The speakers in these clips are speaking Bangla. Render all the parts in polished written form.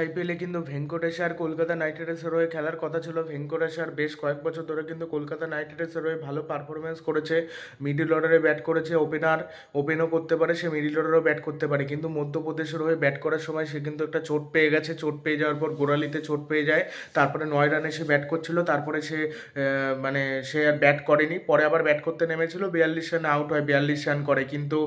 আইপিএলে কিন্তু ভেঙ্কটেশ্বর কলকাতা নাইট রাইডার্সের হয়ে খেলার কথা ছিল। ভেঙ্কটেশ্বর বেশ কয়েক বছর ধরে কিন্তু কলকাতা নাইট রাইডার্সের হয়ে ভালো পারফরমেন্স করেছে, মিডল অর্ডারে ব্যাট করেছে, ওপেনও করতে পারে, সে মিডল অর্ডারেও ব্যাট করতে পারে। কিন্তু মধ্যপ্রদেশের হয়ে ব্যাট করার সময় সে কিন্তু একটা চোট পেয়ে গেছে, চোট পেয়ে যাওয়ার পর গোড়ালিতে চোট পেয়ে যায়। তারপরে 9 রানে সে ব্যাট করছিল, তারপরে সে আর ব্যাট করেনি। পরে আবার ব্যাট করতে নেমেছিল, 42 রানে আউট হয়, 42 রান করে। কিন্তু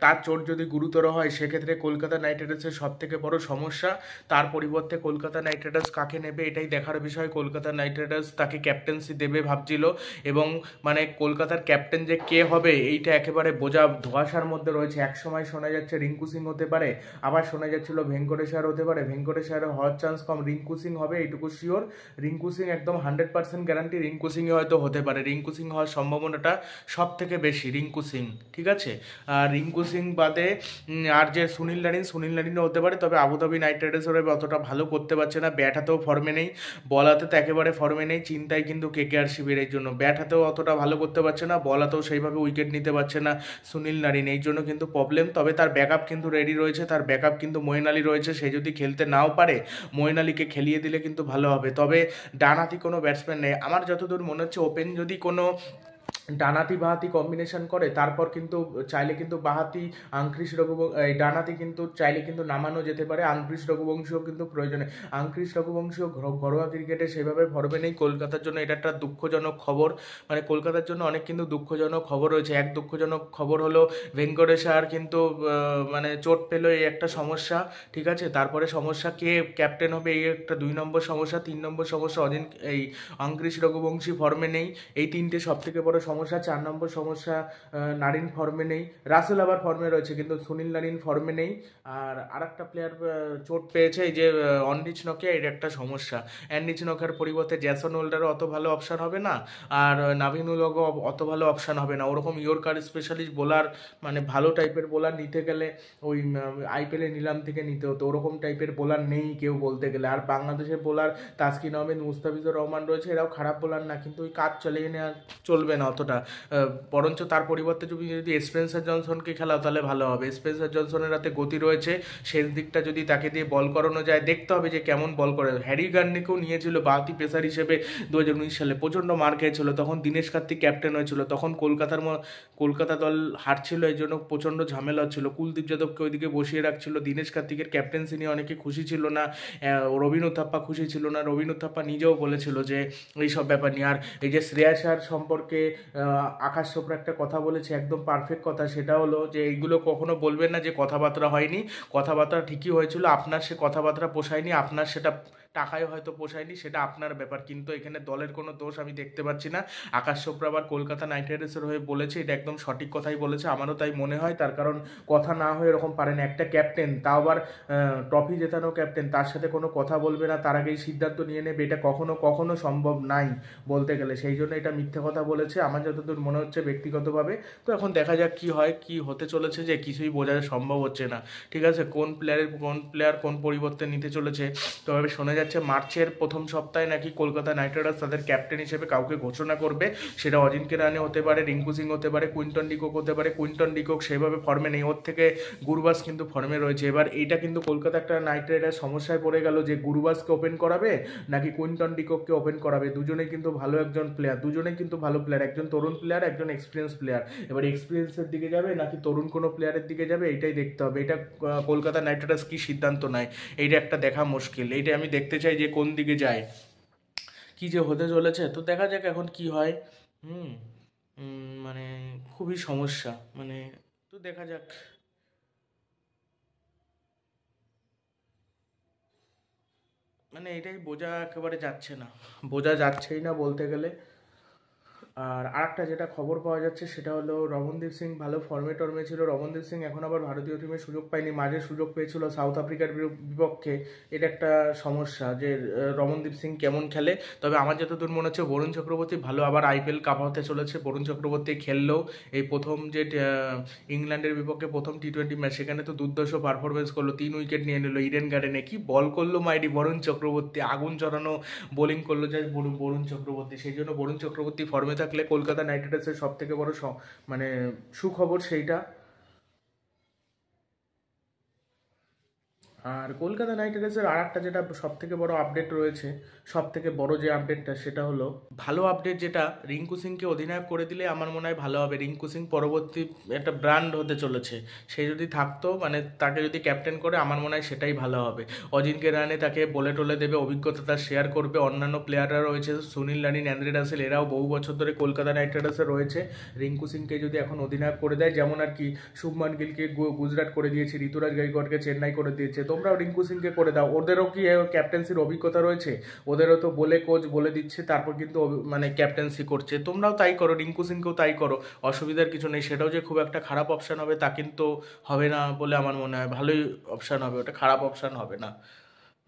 তার চোট যদি গুরুতর হয় সেক্ষেত্রে কলকাতা নাইট রাইডার্সের সব থেকে বড় সমস্যা। তার পরিবর্তে কলকাতা নাইট রাইডার্স কাকে নেবে এটাই দেখার বিষয়। কলকাতা নাইট রাইডার্স তাকে ক্যাপ্টেন্সি দেবে ভাবছিল, এবং মানে কলকাতার ক্যাপ্টেন যে কে হবে এইটা একেবারে ধোঁয়াশার মধ্যে রয়েছে। এক সময় শোনা যাচ্ছে রিঙ্কু সিং হতে পারে, আবার শোনা যাচ্ছিল ভেঙ্কটেশ্বর হতে পারে। ভেঙ্কটেশ্বরের হওয়ার চান্স কম, রিঙ্কু সিং হবে এইটুকু শিওর। রিঙ্কু সিং একদম 100% গ্যারান্টি, রিঙ্কু সিংই হয়তো হতে পারে। রিঙ্কু সিং হওয়ার সম্ভাবনাটা সব থেকে বেশি, রিঙ্কু সিং, ঠিক আছে। আর রিঙ্কু সিং বাদে আর যে সুনীল নারিনও হতে পারে। তবে আবুধাবি নাইট রাইডার্স ওরা অতটা ভালো করতে পারছে না, ব্যাট হাতেও ফর্মে নেই, বল হাতে তো একেবারে ফর্মে নেই। চিন্তায় কিন্তু কেকেআর শিবিরের জন্য, ব্যাট হাতেও অতটা ভালো করতে পারছে না, বল হাতেও সেইভাবে উইকেট নিতে পারছে না সুনীল নারিন, এই জন্য কিন্তু প্রবলেম। তবে তার ব্যাকআপ কিন্তু রেডি রয়েছে, তার ব্যাকআপ কিন্তু মঈন আলী রয়েছে। সে যদি খেলতে নাও পারে, মঈন আলীকে খেলিয়ে দিলে কিন্তু ভালো হবে। তবে ডানহাতি কোনো ব্যাটসম্যান নেই আমার যতদূর মনে হচ্ছে। ওপেন যদি কোনো ডানাতি বাহাতি কম্বিনেশন করে, তারপর কিন্তু চাইলে কিন্তু বাহাতি আঙ্ক্রিস ডানাতি কিন্তু চাইলে কিন্তু নামানো যেতে পারে। আঙ্ক্রিস রঘুবংশীও কিন্তু প্রয়োজনে, আঙ্ক্রিস রঘুবংশীও ঘরোয়া ক্রিকেটে সেভাবে ফর্মে নেই। কলকাতার জন্য এটা একটা দুঃখজনক খবর, মানে কলকাতার জন্য অনেক কিন্তু দুঃখজনক খবর রয়েছে। এক দুঃখজনক খবর হলো ভেঙ্কটেশ্বর কিন্তু মানে চোট পেলো, এই একটা সমস্যা, ঠিক আছে। তারপরে সমস্যা কে ক্যাপ্টেন হবে, এই একটা 2 নম্বর সমস্যা। 3 নম্বর সমস্যা এই আঙ্ক্রিস রঘুবংশী ফর্মে নেই, এই তিনটে সব থেকে বড় সমস্যা। 4 নম্বর সমস্যা নারিন ফর্মে নেই, রাসেল আবার ফর্মে রয়েছে কিন্তু সুনীল নারিন ফর্মে নেই। আর আরেকটা প্লেয়ার চোট পেয়েছে, এই যে অনরিচ নকিয়া, এর একটা সমস্যা। অ্যানরিচ নকিয়ার পরিবর্তে জ্যাসন হোল্ডারও অত ভালো অপশান হবে না, আর নাভিনুল হকও অত ভালো অপশান হবে না। ওরকম ইয়র্কার স্পেশালিস্ট বোলার, মানে ভালো টাইপের বোলার নিতে গেলে ওই আইপিএলের নিলাম থেকে নিতে হতো, ওরকম টাইপের বোলার নেই কেউ বলতে গেলে। আর বাংলাদেশের বোলার তাসকিন আহমেদ, মুস্তাফিজুর রহমান রয়েছে, এরাও খারাপ বোলার না, কিন্তু ওই কাজ চালিয়ে নেওয়া চলবে না অতটা। বরঞ্চ তার পরিবর্তে তুমি যদি স্পেন্সার জনসনকে খেলাও তাহলে ভালো হবে। স্পেন্সার জনসনের হাতে গতি রয়েছে, শেষ দিকটা যদি তাকে দিয়ে বল করানো যায়, দেখতে হবে যে কেমন বল করে। হ্যারি গার্নিকেও নিয়েছিল বাহাতি পেসার হিসেবে 2019 সালে, প্রচণ্ড মার খেয়েছিল, তখন দীনেশ কার্তিক ক্যাপ্টেন হয়েছিল, তখন কলকাতা দল হারছিল, এই জন্য প্রচণ্ড ঝামেলা হচ্ছিল। কুলদীপ যাদবকে ওইদিকে বসিয়ে রাখছিল, দীনেশ কার্তিকের ক্যাপ্টেন্সি নিয়ে অনেকে খুশি ছিল না, রবিন উথাপ্পা খুশি ছিল না। রবিন উথাপ্পা নিজেও বলেছিল যে এইসব ব্যাপার নিয়ে। আর এই যে শ্রেয়াস আয়ার সম্পর্কে আকাশ চোপড়া একটা কথা বলেছে, একদম পারফেক্ট কথা, সেটা হলো যে এইগুলো কখনো বলবেন না যে কথাবার্তা হয়নি, কথাবার্তা ঠিকই হয়েছিল, আপনার সে কথাবার্তা পোষায়নি, আপনার সেটা টাকায় হয়তো পোষায়নি, সেটা আপনার ব্যাপার, কিন্তু এখানে দলের কোনো দোষ আমি দেখতে পাচ্ছি না। আকাশ চোপড়া আবার কলকাতা নাইট রাইডার্সের হয়ে বলেছে, এটা একদম সঠিক কথাই বলেছে, আমারও তাই মনে হয়। তার কারণ কথা না হয়ে এরকম পারে না একটা ক্যাপ্টেন, তাও আবার ট্রফি জেতানো ক্যাপ্টেন, তার সাথে কোনো কথা বলবে না, তার আগেই সিদ্ধান্ত নিয়ে নেবে, এটা কখনো কখনো সম্ভব নাই বলতে গেলে। সেই জন্য এটা মিথ্যে কথা বলেছে আমার যতদূর মনে হচ্ছে ব্যক্তিগতভাবে। তো এখন দেখা যাক কি হয়, কি হতে চলেছে, যে কিছুই বোঝা সম্ভব হচ্ছে না, ঠিক আছে। কোন প্লেয়ার কোন পরিবর্তন নিতে চলেছে। তবে শোনা যাচ্ছে মার্চের প্রথম সপ্তাহে নাকি কলকাতা নাইট রাইডার্স তাদের ক্যাপ্টেন হিসেবে কাউকে ঘোষণা করবে। সেটা অজিনকে রানে হতে পারে, রিঙ্কু সিং হতে পারে, কুইন্টন ডিকক হতে পারে। কুইন্টন ডিকক সেভাবে ফর্মে নেই, ওর থেকে গুরবাজ কিন্তু ফর্মে রয়েছে। এবার এইটা কিন্তু কলকাতা একটা নাইট রাইডার্স সমস্যায় পড়ে গেল, যে গুরবাজকে ওপেন করাবে নাকি কুইন্টন ডিকককে ওপেন করাবে। দুজনেই কিন্তু ভালো একজন প্লেয়ার, দুজনেই কিন্তু ভালো প্লেয়ার, একজন তরুণ প্লেয়ার, একজন এক্সপিরিয়েন্স প্লেয়ার। এবার এক্সপিরিয়েন্সের দিকে যাবে নাকি তরুণ কোনো প্লেয়ারের দিকে যাবে, এইটাই দেখতে হবে। এটা কলকাতা নাইট রাইডার্স কী সিদ্ধান্ত নেয়, এইটা একটা দেখা মুশকিল। এইটা আমি দেখতে চাই যে কোন দিকে যায়, কি যে হতে চলেছে। তো দেখা যাক এখন কি হয়। হুম মানে খুবই সমস্যা, মানে তো দেখা যাক। মানে এটাই বোঝা একেবারে যাচ্ছে না, বোঝা যাচ্ছেই না বলতে গেলে। আর আরেকটা যেটা খবর পাওয়া যাচ্ছে সেটা হলো রমনদীপ সিং ভালো টর্মে ছিল। রমনদীপ সিং এখন আবার ভারতীয় টিমে সুযোগ পায়নি, মাঝে সুযোগ পেয়েছিল সাউথ আফ্রিকার বিপক্ষে। এটা একটা সমস্যা যে রমনদীপ সিং কেমন খেলে। তবে আমার যতদূর মনে হচ্ছে বরুণ চক্রবর্তী ভালো, আবার আইপিএল কাপ হতে চলেছে, বরুণ চক্রবর্তী খেললেও এই প্রথম যে ইংল্যান্ডের বিপক্ষে প্রথম টি20 ম্যাচ, সেখানে তো দুর্দর্শ পারফরমেন্স করলো, 3 উইকেট নিয়ে নিল ইডেন গার্ডেনে। কি বল করলো মাইরি বরুণ চক্রবর্তী, আগুন চড়ানো বোলিং করলো যায় বরুণ চক্রবর্তী। সেই জন্য বরুণ চক্রবর্তী ফর্মে থাকলে কলকাতা নাইট রাইডার্সের সব থেকে বড় মানে সুখবর সেইটা। আর কলকাতা নাইট রাইডার্সের আর একটা যেটা সব থেকে বড় আপডেট রয়েছে, সব থেকে বড় যে আপডেটটা সেটা হলো ভালো আপডেট, যেটা রিঙ্কু সিংকে অধিনায়ক করে দিলে আমার মনে হয় ভালো হবে। রিঙ্কু সিং পরবর্তী একটা ব্র্যান্ড হতে চলেছে, সে যদি থাকতো মানে তাকে যদি ক্যাপ্টেন করে আমার মনে হয় সেটাই ভালো হবে। অজিনকে রানে তাকে বলে টলে দেবে, অভিজ্ঞতাটা শেয়ার করবে। অন্যান্য প্লেয়াররা রয়েছে, সুনীল নারিন, অ্যান্দ্রে রাসেল, এরাও বহু বছর ধরে কলকাতা নাইট রাইডার্সে রয়েছে। রিঙ্কু সিংকে যদি এখন অধিনায়ক করে দেয়, যেমন আর কি শুভমান গিলকে গুজরাট করে দিয়েছে, ঋতুরাজ গাইকোয়াড়কে চেন্নাই করে দিয়েছে, তোমরাও রিঙ্কু সিংকে করে দাও। ওদেরও কি ক্যাপ্টেন্সির অভিজ্ঞতা রয়েছে, ওদেরও তো বলে কোচ বলে দিচ্ছে, তারপর কিন্তু মানে ক্যাপ্টেন্সি করছে। তোমরাও তাই করো, রিঙ্কু সিংকেও তাই করো, অসুবিধার কিছু নেই। সেটাও যে খুব একটা খারাপ অপশান হবে তা কিন্তু হবে না বলে আমার মনে হয়, ভালোই অপশান হবে, ওটা খারাপ অপশান হবে না।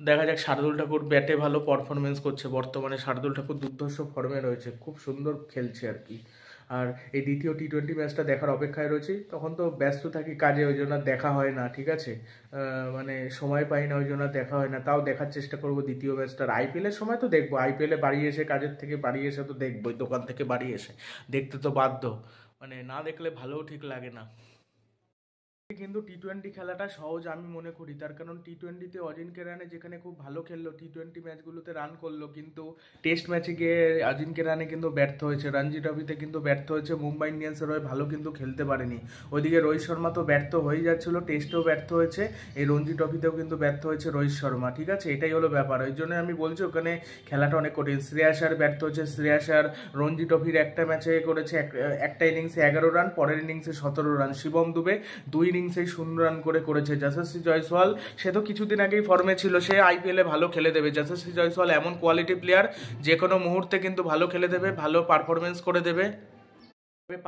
দেখা যাক, শার্দুল ঠাকুর ব্যাটে ভালো পারফরমেন্স করছে বর্তমানে, শার্দুল ঠাকুর দুর্ধর্ষ ফর্মে রয়েছে, খুব সুন্দর খেলছে আর কি। আর এই দ্বিতীয় টি-20 ম্যাচটা দেখার অপেক্ষায় রয়েছি, তখন তো ব্যস্ত থাকি কাজে, ওই জন্য দেখা হয় না, ঠিক আছে। মানে সময় পাই না, ওই জন্য দেখা হয় না, তাও দেখার চেষ্টা করবো দ্বিতীয় ম্যাচটার। আইপিএলের সময় তো দেখবো, আইপিএলে বাড়ি এসে, কাজের থেকে বাড়ি এসে তো দেখবোই, দোকান থেকে বাড়ি এসে দেখতে তো বাধ্য, মানে না দেখলে ভালোও ঠিক লাগে না। কিন্তু টি-20 খেলাটা সহজ আমি মনে করি, তার কারণ টি-20তে অজিনকে রানে যেখানে খুব ভালো খেললো, টি-20 ম্যাচগুলোতে রান করলো, কিন্তু টেস্ট ম্যাচে গিয়ে অজিনকে রানে কিন্তু ব্যর্থ হয়েছে, রঞ্জি ট্রফিতে কিন্তু ব্যর্থ হয়েছে, মুম্বাই ইন্ডিয়ান্সের হয়ে ভালো কিন্তু খেলতে পারেনি। ওইদিকে রোহিত শর্মা তো ব্যর্থ হয়ে যাচ্ছিলো, টেস্টেও ব্যর্থ হয়েছে, এই রঞ্জি ট্রফিতেও কিন্তু ব্যর্থ হয়েছে রোহিত শর্মা, ঠিক আছে, এটাই হলো ব্যাপার। ওই জন্য আমি বলছি ওখানে খেলাটা অনেক কঠিন। শ্রেয়াসার ব্যর্থ হচ্ছে, শ্রেয়াসার রঞ্জি ট্রফির একটা ম্যাচে করেছে একটা ইনিংসে 11 রান, পরের ইনিংসে 17 রান। শিবম দুবে 2 ইনিংসেই 0 রান করেছে। যশস্বী জয়সওয়াল, সে তো কিছুদিন আগেই ফর্মে ছিল, সে আইপিএলে ভালো খেলে দেবে। যশস্বী জয়সওয়াল এমন কোয়ালিটি প্লেয়ার, যে কোনো মুহূর্তে কিন্তু ভালো খেলে দেবে, ভালো পারফরমেন্স করে দেবে।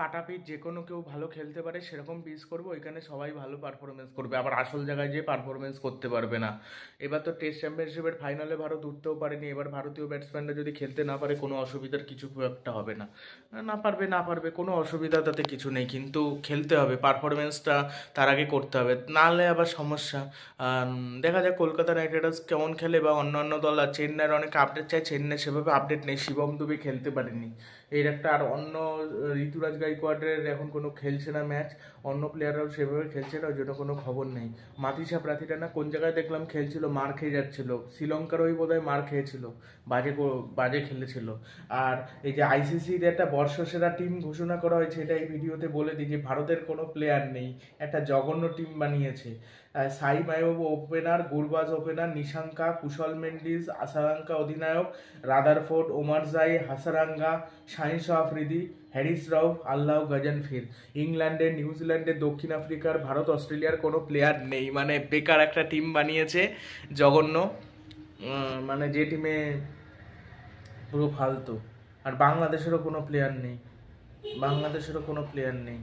পাটা পিচ যে কোনো কেউ ভালো খেলতে পারে, সেরকম পিচ করবো, ওইখানে সবাই ভালো পারফরমেন্স করবে, আবার আসল জায়গায় যেয়ে পারফরমেন্স করতে পারবে না। এবার তো টেস্ট চ্যাম্পিয়নশিপের ফাইনালে ভারত উঠতেও পারেনি, এবার ভারতীয় ব্যাটসম্যানরা যদি খেলতে না পারে কোনো অসুবিধার কিছু খুব একটা হবে না। না পারবে কোনো অসুবিধা তাতে কিছু নেই, কিন্তু খেলতে হবে, পারফরমেন্সটা তার আগে করতে হবে, নাহলে আবার সমস্যা। দেখা যাক কলকাতা নাইট রাইডার্স কেমন খেলে, বা অন্যান্য দল। আর চেন্নাইয়ের অনেক আপডেট চাই, চেন্নাই সেভাবে আপডেট নেই, শিবম দুবে খেলতে পারেনি এর একটা। আর অন্য ঋতুরাজ গাইকোয়াড়ের এখন কোনো খেলছে না ম্যাচ, অন্য প্লেয়াররাও সেভাবে খেলছে না, ওই জন্য কোনো খবর নেই। মাতিসা প্রার্থীটা না কোন জায়গায় দেখলাম খেলছিল, মার খেয়ে যাচ্ছিল, শ্রীলঙ্কার ওই বোধহয় মার খেয়েছিল, বাজে খেলেছিল। আর এই যে আইসিসির একটা বর্ষসেরা টিম ঘোষণা করা হয়েছে, এটা এই ভিডিওতে বলে দিই যে ভারতের কোনো প্লেয়ার নেই, একটা জঘন্য টিম বানিয়েছে। সাই মায়োব ওপেনার, গুরবাজ ওপেনার, নিশাঙ্কা, কুশল মেন্ডিস, আসারাঙ্কা অধিনায়ক, রাদারফোর্ড, ওমারজাই, হাসারাঙ্গা, শাহিন শাহ আফ্রিদি, হ্যারিস রাউফ, আল্লাহ গজনফির। ইংল্যান্ডের, নিউজিল্যান্ডের, দক্ষিণ আফ্রিকার, ভারত, অস্ট্রেলিয়ার কোনো প্লেয়ার নেই, মানে বেকার একটা টিম বানিয়েছে, জঘন্য, মানে যে টিমে পুরো ফালতু। আর বাংলাদেশেরও কোনো প্লেয়ার নেই, বাংলাদেশেরও কোনো প্লেয়ার নেই,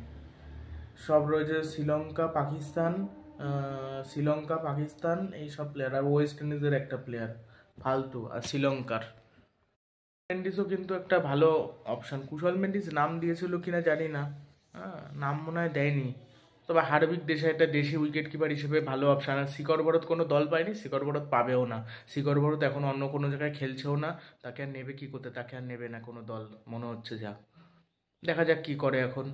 সব রয়েছে শ্রীলঙ্কা পাকিস্তান এইসব প্লেয়ার, আর ওয়েস্ট ইন্ডিজের একটা প্লেয়ার ফালতু, আর শ্রীলঙ্কার। মেন্ডিসও কিন্তু একটা ভালো অপশন, কুশল মেন্ডিস নাম দিয়েছিল কিনা জানি না, হ্যাঁ নাম মনে হয় দেয়নি, তবে হার্দিক দেশে একটা দেশি উইকেট কিপার হিসেবে ভালো অপশান। আর শিকর ভরত কোনো দল পায়নি, শিকর ভরত পাবেও না, শিকর ভরত এখন অন্য কোনো জায়গায় খেলছেও না, তাকে আর নেবে কি করতে, তাকে আর নেবে না কোনো দল মনে হচ্ছে, যা দেখা যাক কি করে এখন।